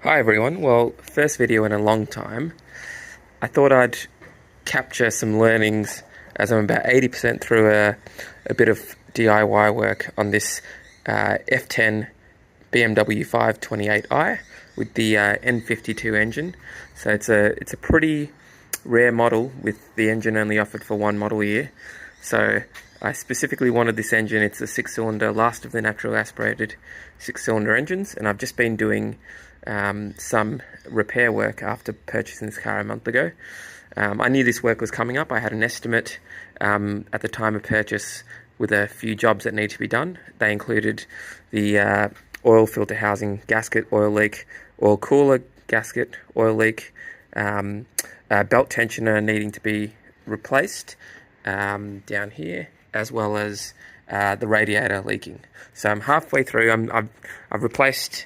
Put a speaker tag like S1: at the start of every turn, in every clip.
S1: Hi everyone, well, first video in a long time. I thought I'd capture some learnings as I'm about 80% through a bit of DIY work on this F10 BMW 528i with the N52 engine. So it's a pretty rare model with the engine only offered for one model year. So I specifically wanted this engine. It's a 6-cylinder, last of the natural aspirated 6-cylinder engines, and I've just been doing some repair work after purchasing this car a month ago. I knew this work was coming up. I had an estimate at the time of purchase with a few jobs that need to be done. They included the oil filter housing gasket oil leak, oil cooler gasket oil leak, belt tensioner needing to be replaced down here, as well as the radiator leaking. So I'm halfway through. I've replaced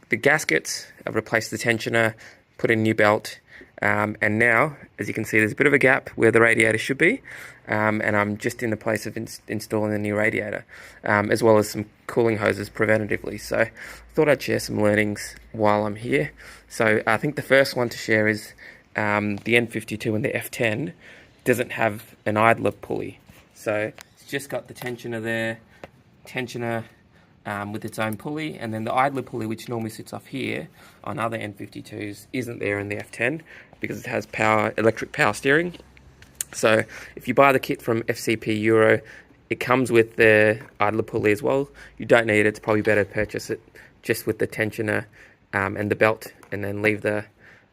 S1: the gaskets, I've replaced the tensioner, put in a new belt, and now, as you can see, there's a bit of a gap where the radiator should be, and I'm just in the place of installing the new radiator, as well as some cooling hoses preventatively. So I thought I'd share some learnings while I'm here. So I think the first one to share is the N52 and the F10 doesn't have an idler pulley. So it's just got the tensioner there, with its own pulley, and then the idler pulley, which normally sits off here on other N52s, isn't there in the F10 because it has electric power steering. So if you buy the kit from FCP Euro, it comes with the idler pulley as well. You don't need it. It's probably better to purchase it just with the tensioner and the belt, and then leave the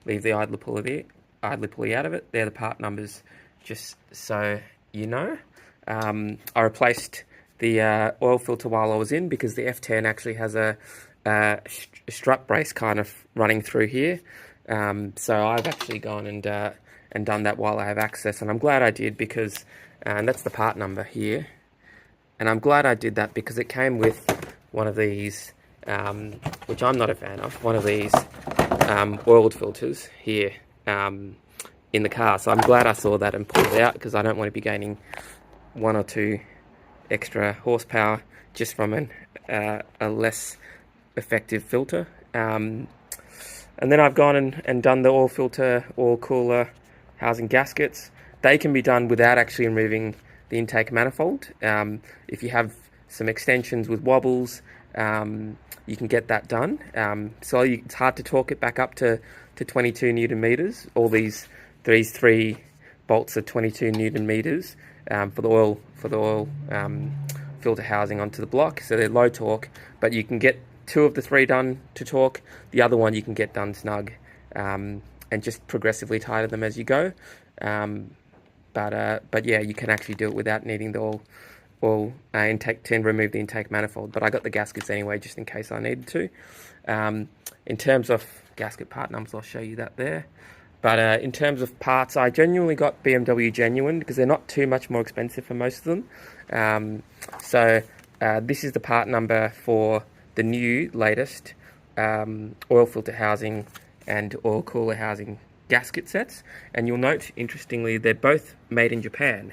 S1: idler pulley out of it. They're the part numbers, just so you know. I replaced the oil filter while I was in, because the F10 actually has a strut brace kind of running through here. So I've actually gone and done that while I have access, and I'm glad I did, because that's the part number here. And I'm glad I did that because it came with one of these, which I'm not a fan of, one of these oiled filters here in the car. So I'm glad I saw that and pulled it out, because I don't want to be gaining 1 or 2 extra horsepower just from a less effective filter. And then I've gone and done the oil filter, oil cooler housing gaskets. They can be done without actually removing the intake manifold. If you have some extensions with wobbles, you can get that done. So it's hard to torque it back up to 22 Newton meters. All these 3 bolts are 22 Newton meters for the oil filter housing onto the block. So they're low torque, but you can get 2 of the 3 done to torque. The other one you can get done snug, and just progressively tighten them as you go. But yeah, you can actually do it without needing the oil intake to remove the intake manifold. But I got the gaskets anyway, just in case I needed to. In terms of gasket part numbers, I'll show you that there. But in terms of parts, I genuinely got BMW Genuine, because they're not too much more expensive for most of them. So this is the part number for the new, latest oil filter housing and oil cooler housing gasket sets. And you'll note, interestingly, they're both made in Japan.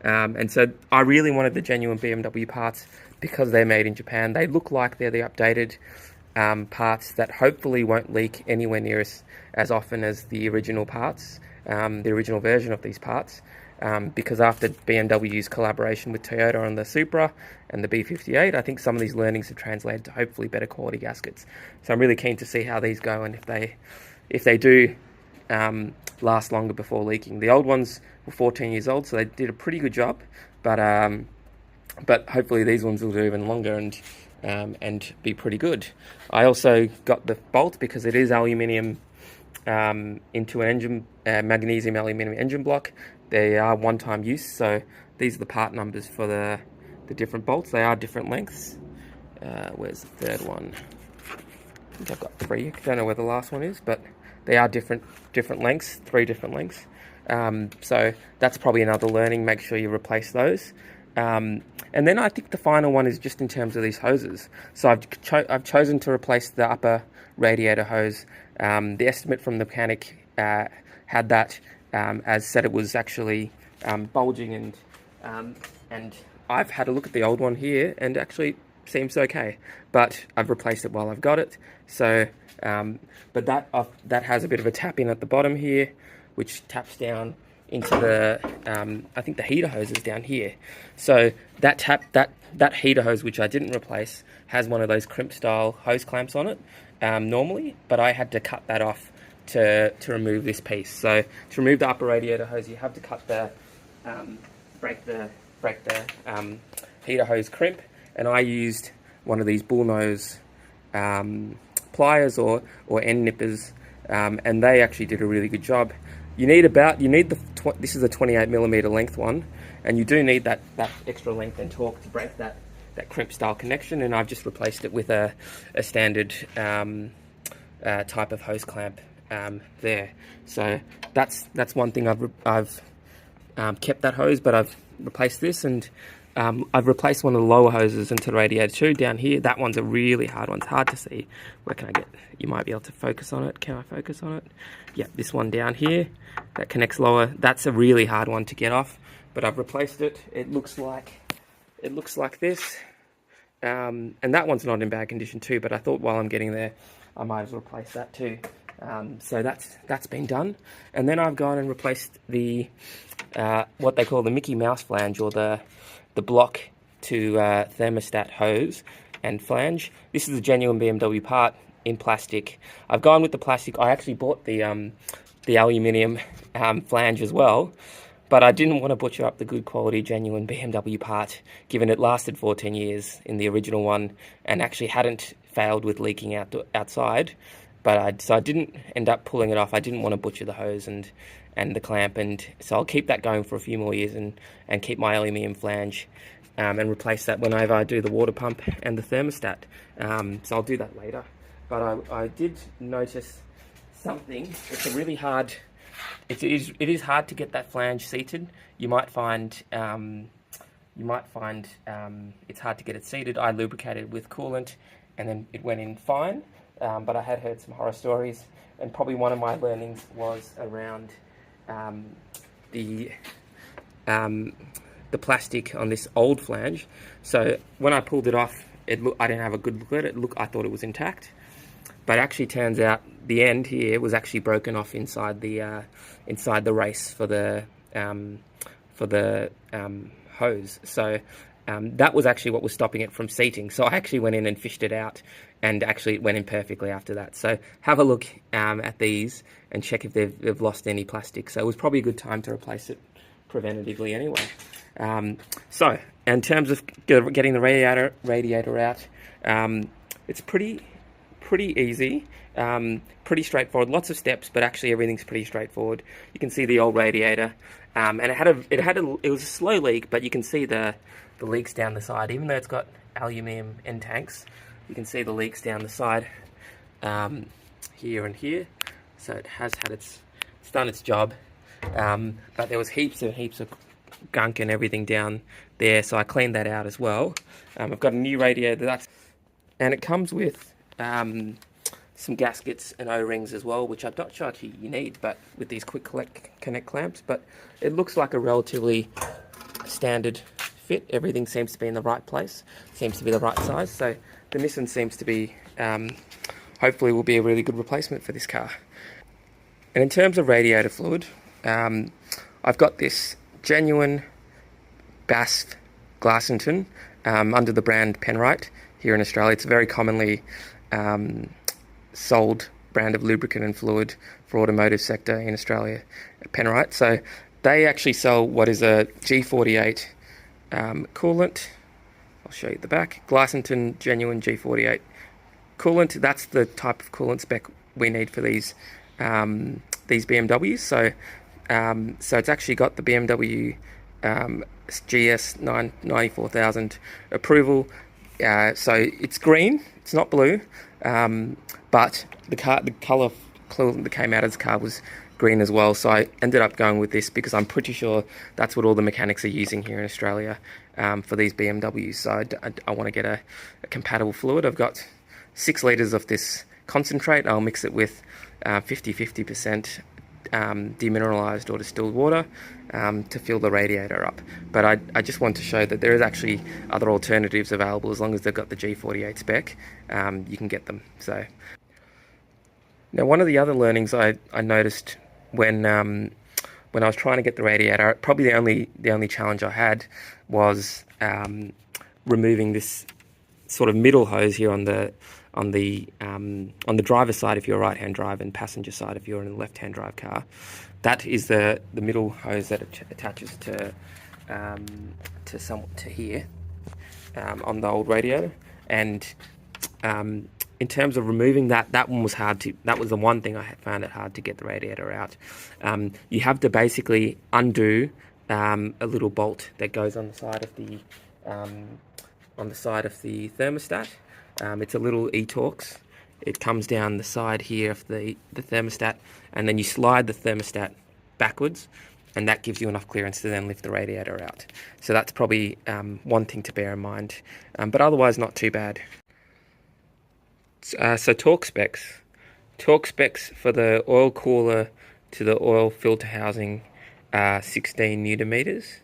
S1: And so I really wanted the genuine BMW parts because they're made in Japan. They look like they're the updated parts that hopefully won't leak anywhere near as often as the original parts, the original version of these parts, because after BMW's collaboration with Toyota on the Supra and the B58, I think some of these learnings have translated to hopefully better quality gaskets. So I'm really keen to see how these go, and if they do last longer before leaking. The old ones were 14 years old, so they did a pretty good job, but hopefully these ones will do even longer and be pretty good. I also got the bolt because it is aluminium into an engine, magnesium aluminium engine block. They are one-time use, so these are the part numbers for the different bolts. They are different lengths. Where's the third one? I think I've got 3. I don't know where the last one is, but they are different lengths, 3 different lengths. So that's probably another learning. Make sure you replace those. And then I think the final one is just in terms of these hoses. So I've chosen to replace the upper radiator hose. The estimate from the mechanic had that as said it was actually bulging, and I've had a look at the old one here, and actually seems okay, but I've replaced it while I've got it. So, but that has a bit of a tap in at the bottom here, which taps down into the, I think the heater hose is down here. So that heater hose, which I didn't replace, has one of those crimp style hose clamps on it normally, but I had to cut that off to remove this piece. So to remove the upper radiator hose, you have to cut the, break the heater hose crimp, and I used one of these bullnose pliers or end nippers, and they actually did a really good job. You need this is a 28mm length one, and you do need that extra length and torque to break that crimp style connection, and I've just replaced it with a standard type of hose clamp there. So that's one thing I've kept that hose, but I've replaced this, and I've replaced one of the lower hoses into the radiator too down here. That one's a really hard one. It's hard to see. Where can I get? You might be able to focus on it. Can I focus on it? Yeah, this one down here that connects lower. That's a really hard one to get off, but I've replaced it. It looks like this, and that one's not in bad condition too. But I thought while I'm getting there, I might as well replace that too. So that's been done, and then I've gone and replaced the what they call the Mickey Mouse flange, or the block to thermostat hose and flange. This is a genuine BMW part in plastic. I've gone with the plastic. I actually bought the aluminium flange as well, but I didn't want to butcher up the good quality genuine BMW part, given it lasted 14 years in the original one and actually hadn't failed with leaking outside. But so I didn't end up pulling it off. I didn't want to butcher the hose and the clamp, and so I'll keep that going for a few more years and keep my aluminium flange and replace that whenever I do the water pump and the thermostat. So I'll do that later. But I did notice something. It's a really hard. It is hard to get that flange seated. You might find it's hard to get it seated. I lubricated with coolant, and then it went in fine. But I had heard some horror stories, and probably one of my learnings was around the plastic on this old flange. So when I pulled it off, I didn't have a good look at it. I thought it was intact, but it actually turns out the end here was actually broken off inside the race for the hose. So that was actually what was stopping it from seating. So I actually went in and fished it out, and actually it went in perfectly after that. So have a look at these and check if they've lost any plastic. So it was probably a good time to replace it preventatively anyway. So in terms of getting the radiator out, it's pretty easy, pretty straightforward. Lots of steps, but actually everything's pretty straightforward. You can see the old radiator, and it was a slow leak, but you can see the leaks down the side. Even though it's got aluminium end tanks, you can see the leaks down the side here and here. So it's done its job, but there was heaps of gunk and everything down there, so I cleaned that out as well. I've got a new radiator, and it comes with some gaskets and O-rings as well, which I'm not sure actually you need, but with these quick connect clamps. But it looks like a relatively standard fit. Everything seems to be in the right place, seems to be the right size. So the Nissan seems to be, hopefully will be a really good replacement for this car. And in terms of radiator fluid, I've got this genuine BASF Glassington under the brand Penrite here in Australia. It's a very commonly sold brand of lubricant and fluid for automotive sector in Australia, Penrite. So they actually sell what is a G48 coolant. I'll show you the back. Glassington genuine G48 coolant. That's the type of coolant spec we need for these BMWs. So it's actually got the BMW GS 94000 approval. So it's green. It's not blue. But the colour coolant that came out of the car was green as well. So I ended up going with this because I'm pretty sure that's what all the mechanics are using here in Australia for these BMWs. So I want to get a compatible fluid. I've got 6 litres of this concentrate. I'll mix it with 50% demineralized or distilled water to fill the radiator up. But I just want to show that there is actually other alternatives available. As long as they've got the G48 spec, you can get them. So now, one of the other learnings I noticed when I was trying to get the radiator, probably the only challenge I had was removing this sort of middle hose here on the driver's side if you're a right-hand drive, and passenger side if you're in a left-hand drive car. That is the middle hose that attaches to here on the old radiator. And in terms of removing that one was hard to. That was the one thing I found it hard to get the radiator out. You have to basically undo a little bolt that goes on the side of the thermostat. It's a little e-Torx. It comes down the side here of the thermostat, and then you slide the thermostat backwards, and that gives you enough clearance to then lift the radiator out. So that's probably one thing to bear in mind, but otherwise not too bad. So torque specs for the oil cooler to the oil filter housing are 16 Newton meters.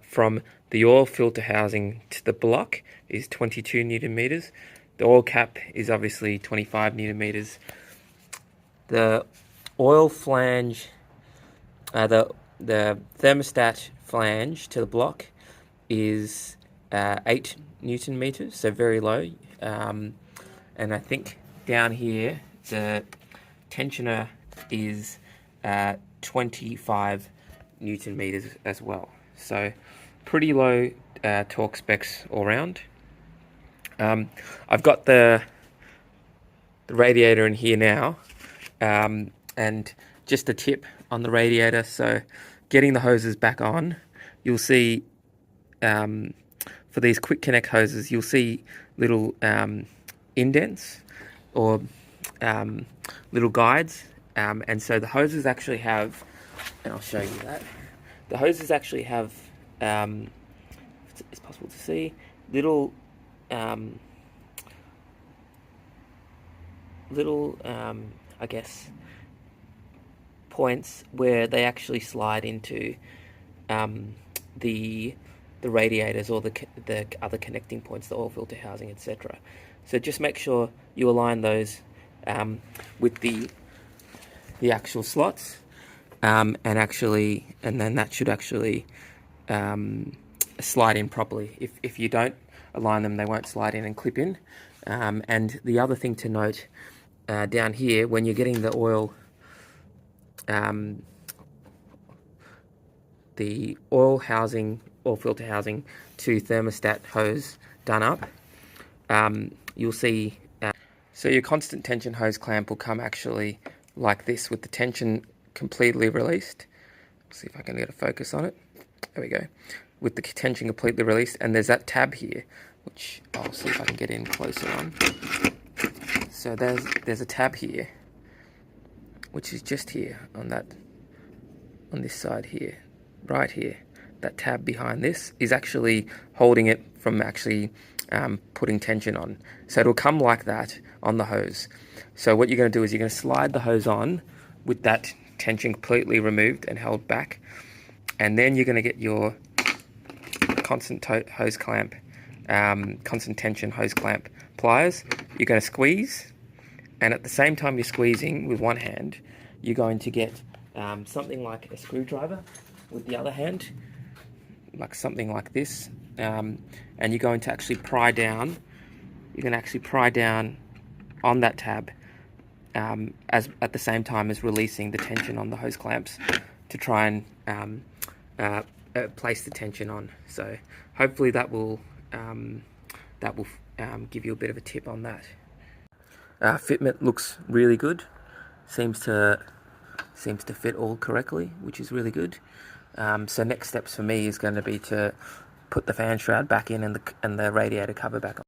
S1: From the oil filter housing to the block is 22 Newton meters. The oil cap is obviously 25 Newton meters. The oil flange, the thermostat flange to the block is 8 Newton meters, so very low. And I think down here the tensioner is 25 Newton meters as well. So pretty low torque specs all round. I've got the radiator in here now, and just a tip on the radiator. So getting the hoses back on, you'll see for these quick connect hoses, you'll see little indents or little guides, and so the hoses actually have, and I'll show you that, the hoses actually have, it's possible to see, little I guess points where they actually slide into the radiators or the other connecting points, the oil filter housing, etc. So just make sure you align those with the actual slots, and then that should actually slide in properly. If you don't align them, they won't slide in and clip in. And the other thing to note down here, when you're getting the oil filter housing to thermostat hose done up, you'll see so your constant tension hose clamp will come actually like this, with the tension completely released. Let's see if I can get a focus on it. There we go. With the tension completely released, and there's that tab here, which I'll see if I can get in closer on. So there's a tab here, which is just here on this side here, right here. That tab behind this is actually holding it from actually putting tension on. So it'll come like that on the hose. So what you're going to do is you're going to slide the hose on with that tension completely removed and held back, and then you're going to get your constant hose clamp, constant tension hose clamp pliers. You're going to squeeze, and at the same time you're squeezing with one hand, you're going to get something like a screwdriver with the other hand, like something like this, and you're going to actually pry down. You're going to actually pry down on that tab, as at the same time as releasing the tension on the hose clamps to try and place the tension on. So hopefully that will give you a bit of a tip on that. Fitment looks really good. Seems to fit all correctly, which is really good. So next steps for me is going to be to put the fan shroud back in and the radiator cover back on.